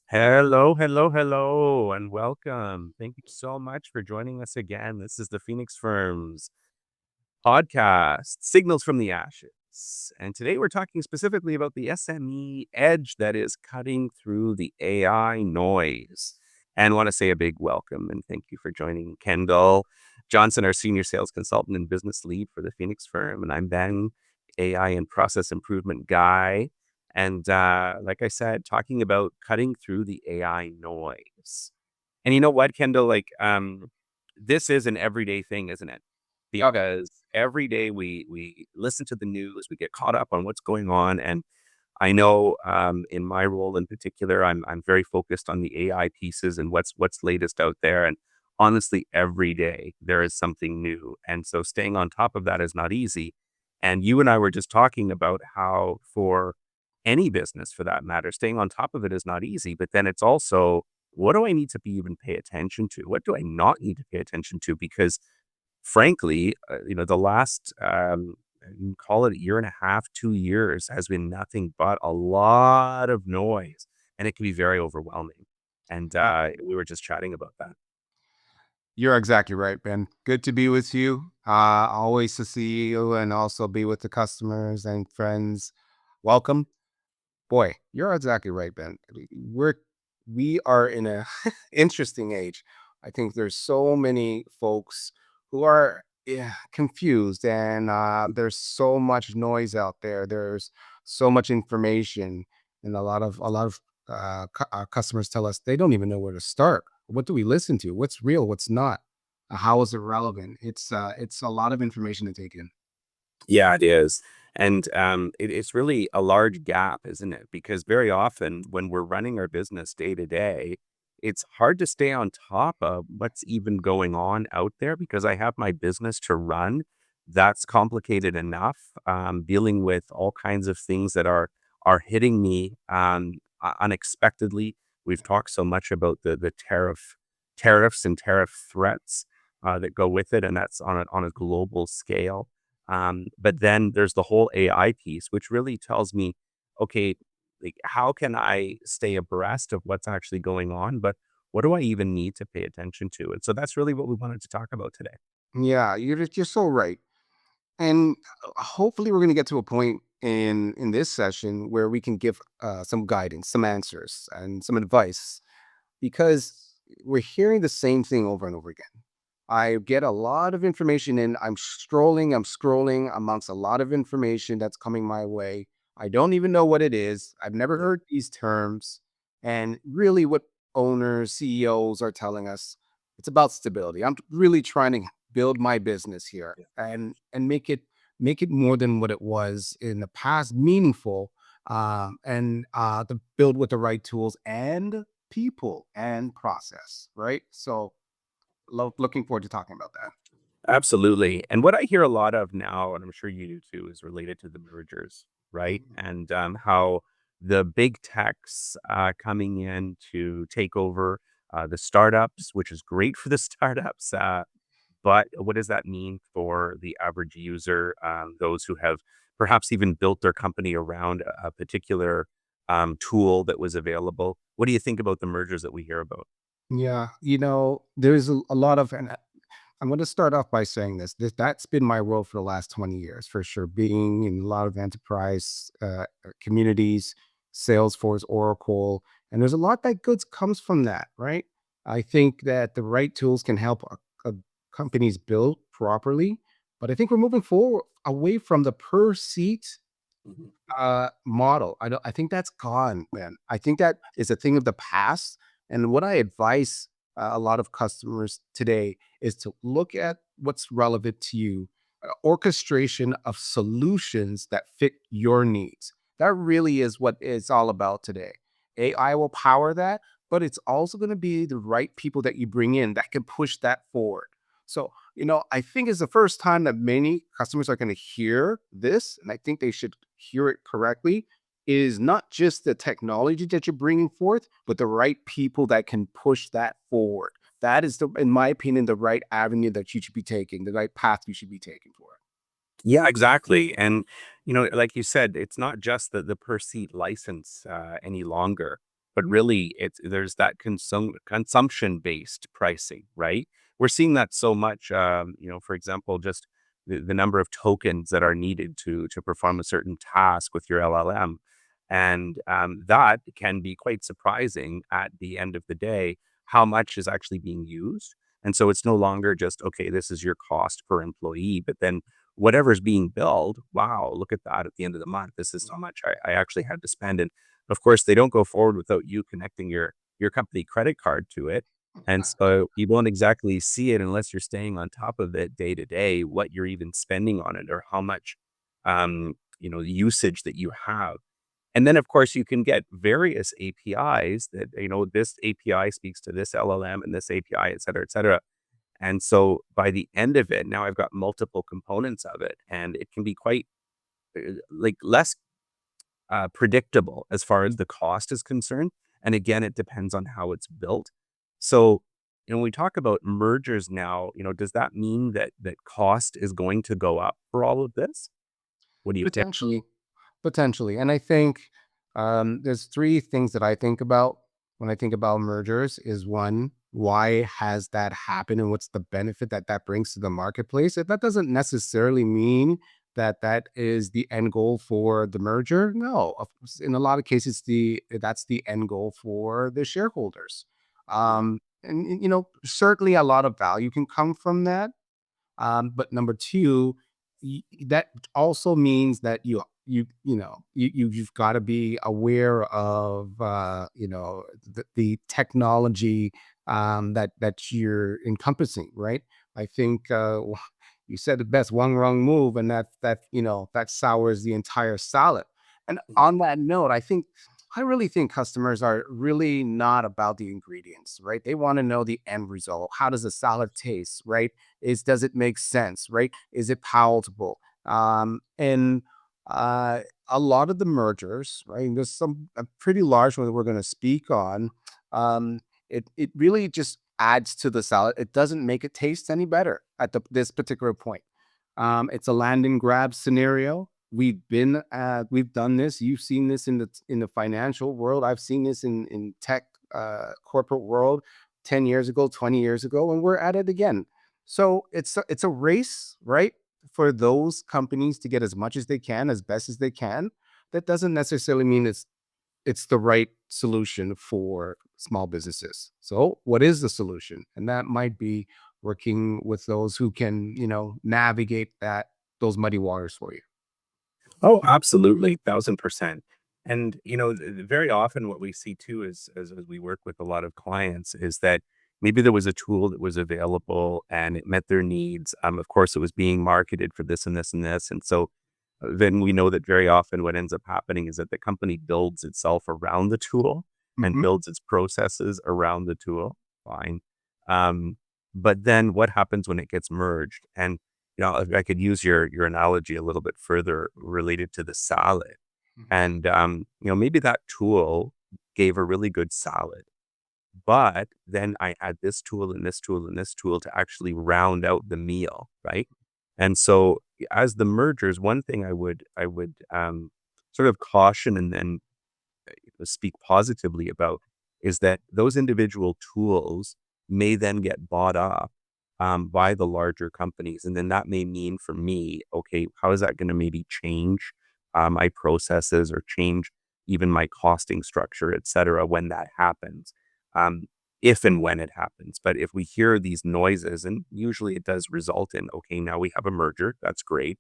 Hello, hello, hello, and welcome. Thank you so much for joining us again. This is the Phoenix Firm's podcast, Signals from the Ashes. And today we're talking specifically about the SME edge that is cutting through the AI noise. And want to say a big welcome and thank you for joining Kendall Johnson, our senior sales consultant and business lead for the Phoenix Firm. And I'm Ben, AI and process improvement guy. And like I said, talking about cutting through the AI noise. And you know what, Kendall? This is an everyday thing, isn't it? Yep. Because every day we listen to the news, we get caught up on what's going on, and I know in my role in particular, I'm very focused on the AI pieces and what's latest out there. And honestly, every day there is something new, and so staying on top of that is not easy. And you and I were just talking about how for any business, for that matter, staying on top of it is not easy. But then it's also what do I need to be even pay attention to? What do I not need to pay attention to? Because frankly, the last, call it a year and a half, 2 years has been nothing but a lot of noise, and it can be very overwhelming. And, Uh, we were just chatting about that. you're exactly right, Ben. Good to be with you. Always to see you and also be with the customers and friends. Welcome. Boy, you're exactly right, Ben. We are in a interesting age. I think there's so many folks who are confused, and there's so much noise out there. There's so much information, and a lot of our customers tell us they don't even know where to start. What do we listen to? What's real? What's not? How is it relevant? It's a lot of information to take in. Yeah, it is. And it's really a large gap, isn't it? Because very often when we're running our business day to day, it's hard to stay on top of what's even going on out there because I have my business to run. That's complicated enough. Dealing with all kinds of things that are hitting me unexpectedly. We've talked so much about the tariffs and tariff threats that go with it, and that's on a global scale. But then there's the whole AI piece, which really tells me, okay, like how can I stay abreast of what's actually going on? But what do I even need to pay attention to? And so that's really what we wanted to talk about today. Yeah, you're so right. And hopefully, we're going to get to a point in this session where we can give some guidance, some answers, and some advice because we're hearing the same thing over and over again. I get a lot of information in. I'm scrolling amongst a lot of information that's coming my way. I don't even know what it is. I've never Yeah. heard these terms. And really, what owners, CEOs are telling us, it's about stability. I'm really trying to build my business here and make it more than what it was in the past, meaningful, and to build with the right tools and people and process, right? So looking forward to talking about that. Absolutely. And what I hear a lot of now, and I'm sure you do too, is related to the mergers, right? Mhm. And how the big techs coming in to take over the startups, which is great for the startups. But what does that mean for the average user, those who have perhaps even built their company around a particular tool that was available? What do you think about the mergers that we hear about? Yeah, there's a lot of, and I'm going to start off by saying that's been my role for the last 20 years, for sure, being in a lot of enterprise communities, Salesforce, Oracle, and there's a lot that goods comes from that, right? I think that the right tools can help companies build properly, but I think we're moving forward away from the per seat Mhm. model. I think that's gone, man. I think that is a thing of the past. And what I advise a lot of customers today is to look at what's relevant to you, orchestration of solutions that fit your needs. That really is what it's all about today. AI will power that, but it's also going to be the right people that you bring in that can push that forward. So, I think it's the first time that many customers are going to hear this, and I think they should hear it correctly. Is not just the technology that you're bringing forth, but the right people that can push that forward. That is, in my opinion, the right avenue that you should be taking, the right path you should be taking for it. Yeah, exactly. And, like you said, it's not just the per seat license any longer. but really there's that consumption-based pricing, right? We're seeing that so much, for example, just the number of tokens that are needed to perform a certain task with your LLM. And that can be quite surprising at the end of the day, how much is actually being used. And so it's no longer just, okay, this is your cost per employee, but then whatever's being billed, wow, look at that at the end of the month. This is how much I actually had to spend. And of course, they don't go forward without you connecting your company credit card to it. And so you won't exactly see it unless you're staying on top of it day to day, what you're even spending on it or how much usage that you have. And then, of course, you can get various APIs that, this API speaks to this LLM and this API, et cetera, et cetera. And so by the end of it, now I've got multiple components of it, and it can be quite like less predictable as far as the cost is concerned. And again, it depends on how it's built. So, when we talk about mergers now, does that mean that cost is going to go up for all of this? What do you think? Potentially, potentially. And I think there's three things that I think about when I think about mergers. Is one, why has that happened, and what's the benefit that that brings to the marketplace? If that doesn't necessarily mean that that is the end goal for the merger, no. Of course, in a lot of cases, that's the end goal for the shareholders. And certainly a lot of value can come from that, but number two, that also means that you've got to be aware of the technology that you're encompassing, right? I think you said it best: one wrong move, and that sours the entire salad. And on that note, I really think customers are really not about the ingredients, right? They want to know the end result. How does the salad taste, right? Does it make sense, right? Is it palatable? And a lot of the mergers, right? And there's some a pretty large one that we're going to speak on. Um, it really just adds to the salad. It doesn't make it taste any better at this particular point. It's a land and grab scenario. We've done this. You've seen this in the financial world. I've seen this in tech corporate world 10 years ago, 20 years ago, and we're at it again. So it's a race, right? For those companies to get as much as they can, as best as they can. That doesn't necessarily mean it's the right solution for small businesses. So what is the solution? And that might be working with those who can, navigate those muddy waters for you. Oh, absolutely, 1,000%. And, very often what we see too is as we work with a lot of clients is that maybe there was a tool that was available and it met their needs. Of course, it was being marketed for this and this and this. And so then we know that very often what ends up happening is that the company builds itself around the tool and Mhm. builds its processes around the tool. Fine. Um, but then what happens when it gets merged? And if I could use your analogy a little bit further related to the salad. Mhm. And maybe that tool gave a really good salad, but then I add this tool and this tool and this tool to actually round out the meal, right? And so as the mergers, one thing I would sort of caution and then speak positively about is that those individual tools may then get bought up by the larger companies. And then that may mean for me, okay, how is that going to maybe change my processes or change even my costing structure, et cetera, when that happens? Um, if and when it happens. But if we hear these noises, and usually it does result in, okay, now we have a merger, that's great.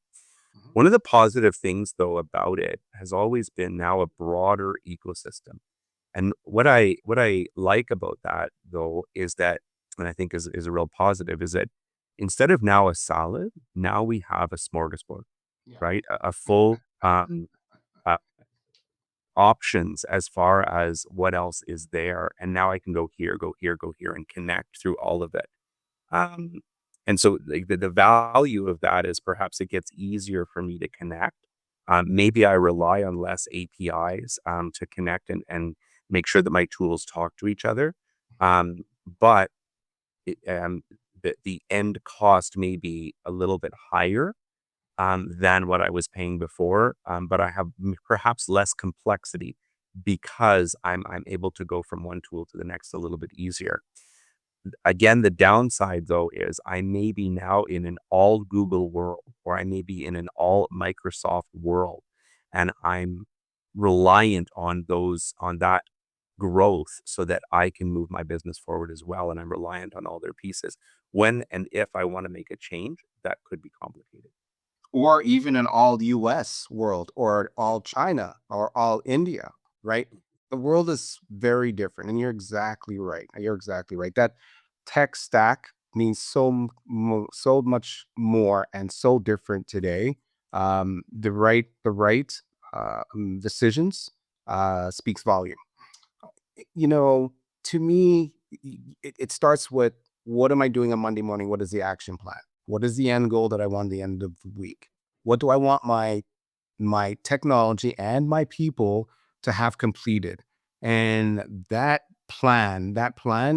Mhm. One of the positive things, though, about it has always been now a broader ecosystem. And what I like about that, though, is that, and I think is a real positive, is that instead of now a salad, now we have a smorgasbord, Yeah. right? A full uh, options as far as what else is there, and now I can go here, go here, go here, and connect through all of it. Um, and so the value of that is perhaps it gets easier for me to connect. Maybe I rely on less APIs to connect and make sure that my tools talk to each other. Um, but it, the end cost may be a little bit higher than what I was paying before, but I have perhaps less complexity because I'm able to go from one tool to the next a little bit easier. Again, the downside though is I may be now in an all Google world, or I may be in an all Microsoft world, and I'm reliant on that growth so that I can move my business forward as well. And I'm reliant on all their pieces. When and if I want to make a change, that could be complicated. Or even an all US world or all China or all India, right? The world is very different. And you're exactly right. You're exactly right. That tech stack means so much more and so different today. The right decisions speaks volume. You know, to me, it starts with, what am I doing on Monday morning? What is the action plan? What is the end goal that I want at the end of the week? What do I want my technology and my people to have completed? And that plan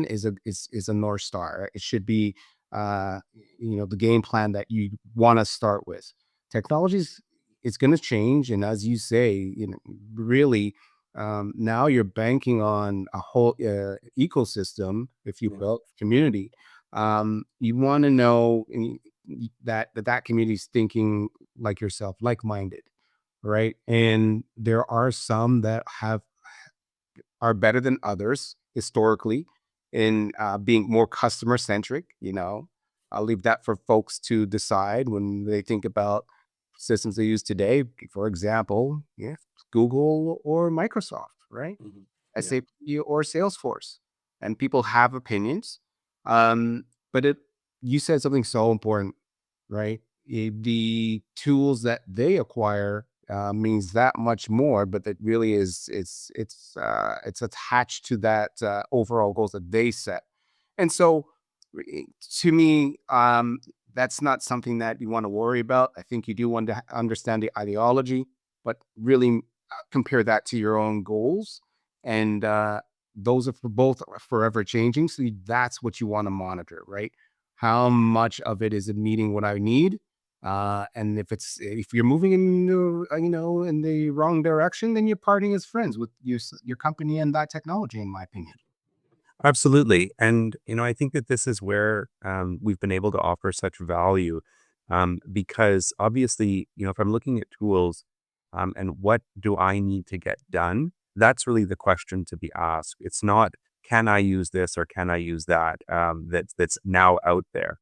is a North Star. It should be uh, the game plan that you want to start with. Technologies is going to change, and as you say, really, now you're banking on a whole ecosystem, if you Yeah. will, community. You want to know that community is thinking like yourself, like-minded, right? And there are some that are better than others historically in being more customer centric. I'll leave that for folks to decide when they think about systems they use today. For example, yeah, Google or Microsoft, right? Mhm. Yeah. SAP or Salesforce, and people have opinions. Um, but you said something so important, right? The tools that they acquire means that much more, but that really is it's attached to that overall goals that they set. And so, to me, that's not something that you want to worry about. I think you do want to understand the ideology, but really compare that to your own goals, and those are for both forever changing. So that's what you want to monitor, right? How much of it is it meeting what I need? And if you're moving in the wrong direction, then you're parting as friends with your company and that technology, in my opinion. Absolutely. And, I think that this is where we've been able to offer such value because obviously, if I'm looking at tools and what do I need to get done, that's really the question to be asked. It's not, can I use this or can I use that that's now out there.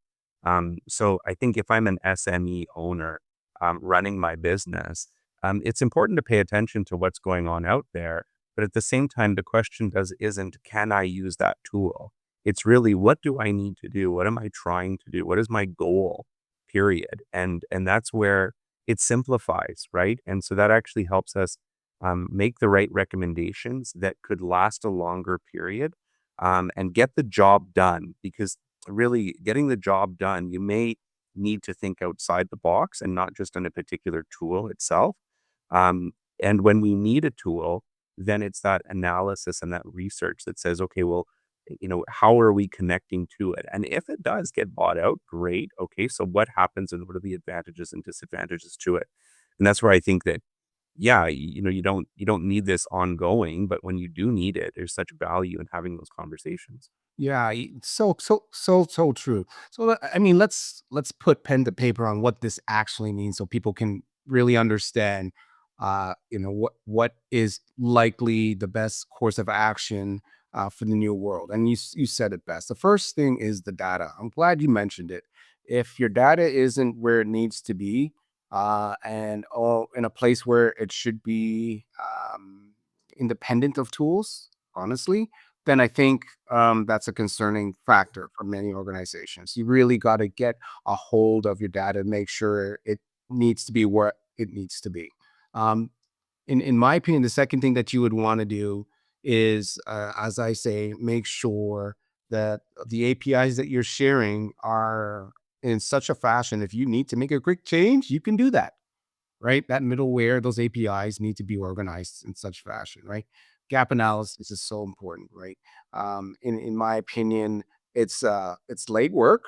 So I think if I'm an SME owner running my business, it's important to pay attention to what's going on out there, but at the same time, the question isn't, can I use that tool? It's really, what do I need to do? What am I trying to do? What is my goal? Period. And that's where it simplifies, right? And so that actually helps us make the right recommendations that could last a longer period and get the job done. Because really, getting the job done, you may need to think outside the box and not just on a particular tool itself. Um, and when we need a tool, then it's that analysis and that research that says, okay, well, how are we connecting to it? And if it does get bought out, great. Okay, so what happens and what are the advantages and disadvantages to it? And that's where I think that, yeah, you don't need this ongoing, but when you do need it, there's such value in having those conversations. Yeah, so true. So I mean, let's put pen to paper on what this actually means, so people can really understand, what is likely the best course of action for the new world. And you said it best. The first thing is the data. I'm glad you mentioned it. If your data isn't where it needs to be, and in a place where it should be, independent of tools, honestly, then I think that's a concerning factor for many organizations. You really got to get a hold of your data and make sure it needs to be where it needs to be. Um, in my opinion, the second thing that you would want to do is, as I say, make sure that the APIs that you're sharing are in such a fashion. If you need to make a quick change, you can do that, right? That middleware, those APIs need to be organized in such fashion, right? Gap analysis is so important, right? In my opinion, it's late work,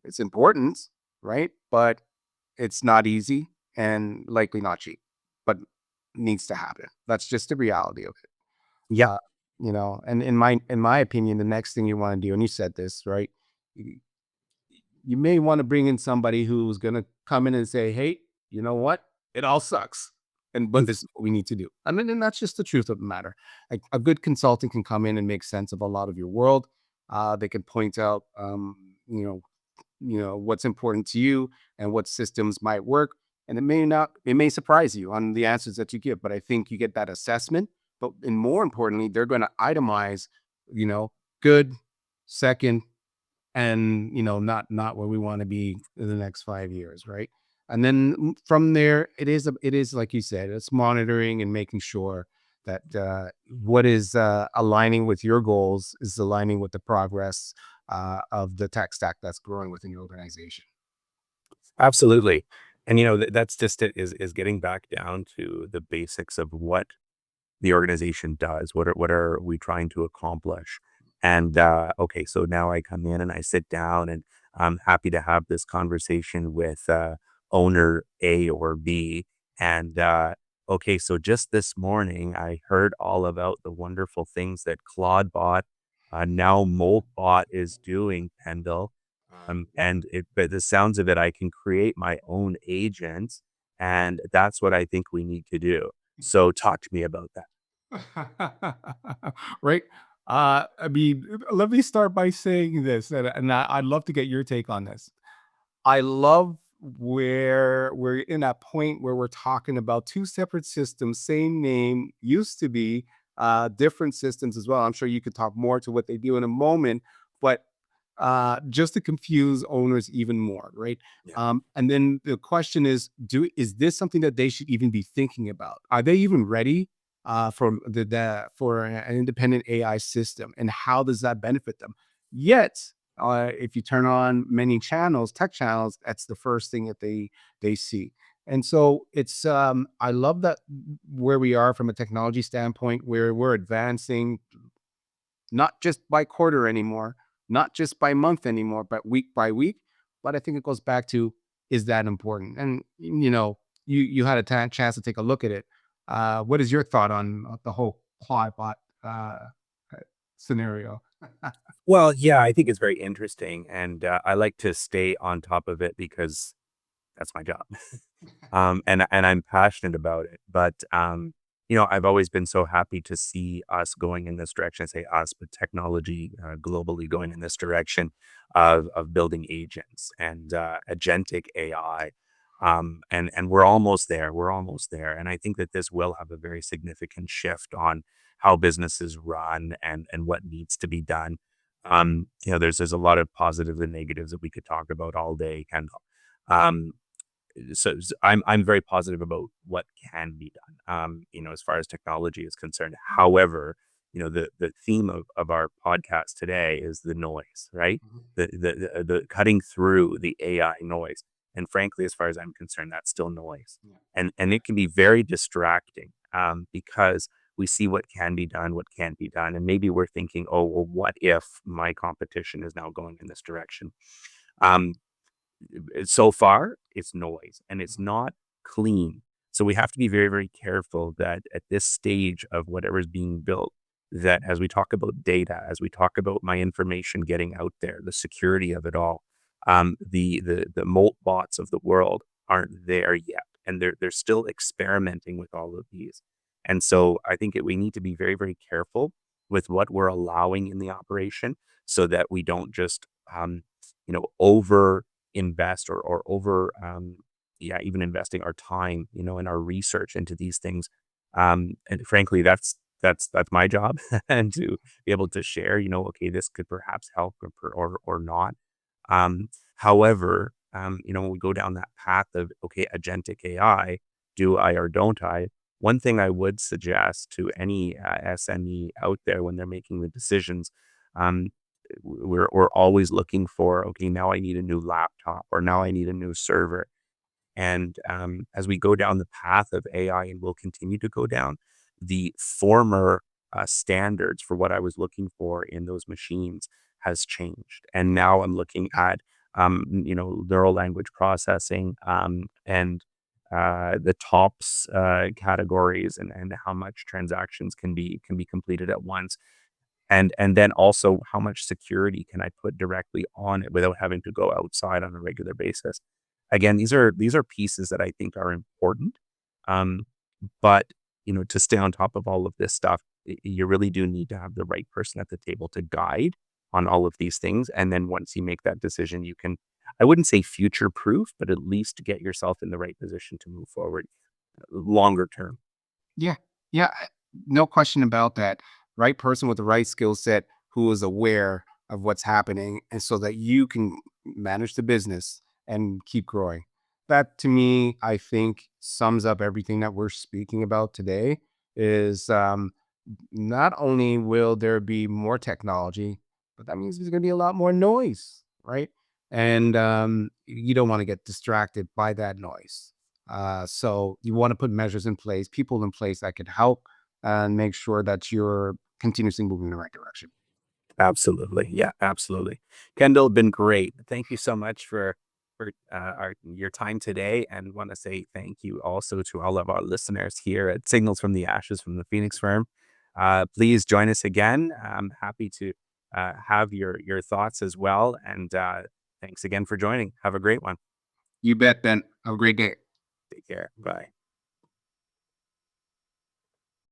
it's important, right? But it's not easy and likely not cheap, but needs to happen. That's just the reality of it. Yeah, Uh, and in my opinion, the next thing you want to do, and you said this, right? You, you may want to bring in somebody who's going to come in and say, "Hey, you know what? It all sucks, but this is what we need to do." I mean, and that's just the truth of the matter. Like a good consultant can come in and make sense of a lot of your world. They can point out, what's important to you and what systems might work, and it may surprise you on the answers that you give, but I think you get that assessment, and more importantly, they're going to itemize, you know good, second, and not where we want to be in the next 5 years, right? And then from there, it is like you said, it's monitoring and making sure that what is aligning with your goals is aligning with the progress of the tech stack that's growing within your organization. absolutely. And that's just it, is getting back down to the basics of what the organization does. What are we trying to accomplish? And okay, so now I come in and I sit down and I'm happy to have this conversation with owner A or B. And okay, so just this morning I heard all about the wonderful things that Claude now Moltbot is doing, Kendall. And but the sounds of it, I can create my own agents, and that's what I think we need to do. So talk to me about that. Right? I mean, let me start by saying this, and I'd love to get your take on this. I love where we're in that point where we're talking about two separate systems, same name, used to be different systems as well. I'm sure you could talk more to what they do in a moment, but just to confuse owners even more, right? Yeah. And then the question is this something that they should even be thinking about? Are they even ready for an independent AI system, and how does that benefit them? Yet, if you turn on many channels, tech channels, that's the first thing that they see. And so I love that where we are from a technology standpoint, where we're advancing not just by quarter anymore, not just by month anymore, but week by week. But I think it goes back to, is that important? And you had a chance to take a look at it. What is your thought on the whole Claude uh, scenario? Well, yeah, I think it's very interesting, and I like to stay on top of it because that's my job. And I'm passionate about it. But I've always been so happy to see us going in this direction. I say us, but technology globally going in this direction of building agents and agentic AI. And we're almost there. We're almost there. And I think that this will have a very significant shift on how businesses run and what needs to be done. There's a lot of positives and negatives that we could talk about all day, Kendall. Um, so I'm very positive about what can be done, as far as technology is concerned. However, the theme of our podcast today is the noise, right? Mhm. The cutting through the AI noise. And frankly, as far as I'm concerned, that's still noise. Yeah. And it can be very distracting, because we see what can be done, what can't be done. And maybe we're thinking, oh, well, what if my competition is now going in this direction? Um, so far, it's noise and it's not clean. So we have to be very, very careful that at this stage of whatever is being built, that as we talk about data, as we talk about my information getting out there, the security of it all, the molt bots of the world aren't there yet, and they're still experimenting with all of these. And so I think we need to be very, very careful with what we're allowing in the operation, so that we don't just over invest or over yeah, even investing our time, in our research into these things. And frankly, that's my job, and to be able to share, okay, this could perhaps help or not. However, when we go down that path of, okay, agentic AI, do I or don't I? One thing I would suggest to any SME out there when they're making the decisions, um, we're always looking for, okay, now I need a new laptop or now I need a new server. And as we go down the path of AI, and we'll continue to go down, the former standards for what I was looking for in those machines has changed. And now I'm looking at, neural language processing, and the tops categories, and how much transactions can be completed at once, and then also how much security can I put directly on it without having to go outside on a regular basis. Again, these are pieces that I think are important. Um, but to stay on top of all of this stuff, you really do need to have the right person at the table to guide on all of these things. And then once you make that decision, you can, I wouldn't say future proof, but at least get yourself in the right position to move forward longer term. Yeah. Yeah. No question about that. Right person with the right skill set who is aware of what's happening and so that you can manage the business and keep growing. That to me, I think sums up everything that we're speaking about today is not only will there be more technology, but that means there's going to be a lot more noise, right? And you don't want to get distracted by that noise. So you want to put measures in place, people in place that could help and make sure that you're continuously moving in the right direction. Absolutely. Yeah, absolutely. Kendall, been great. Thank you so much for your time today, and want to say thank you also to all of our listeners here at Signals from the Ashes from the Phoenix firm. Please join us again. I'm happy to have your thoughts as well, and thanks again for joining. Have a great one. You bet, Ben. Have a great day. Take care. Bye.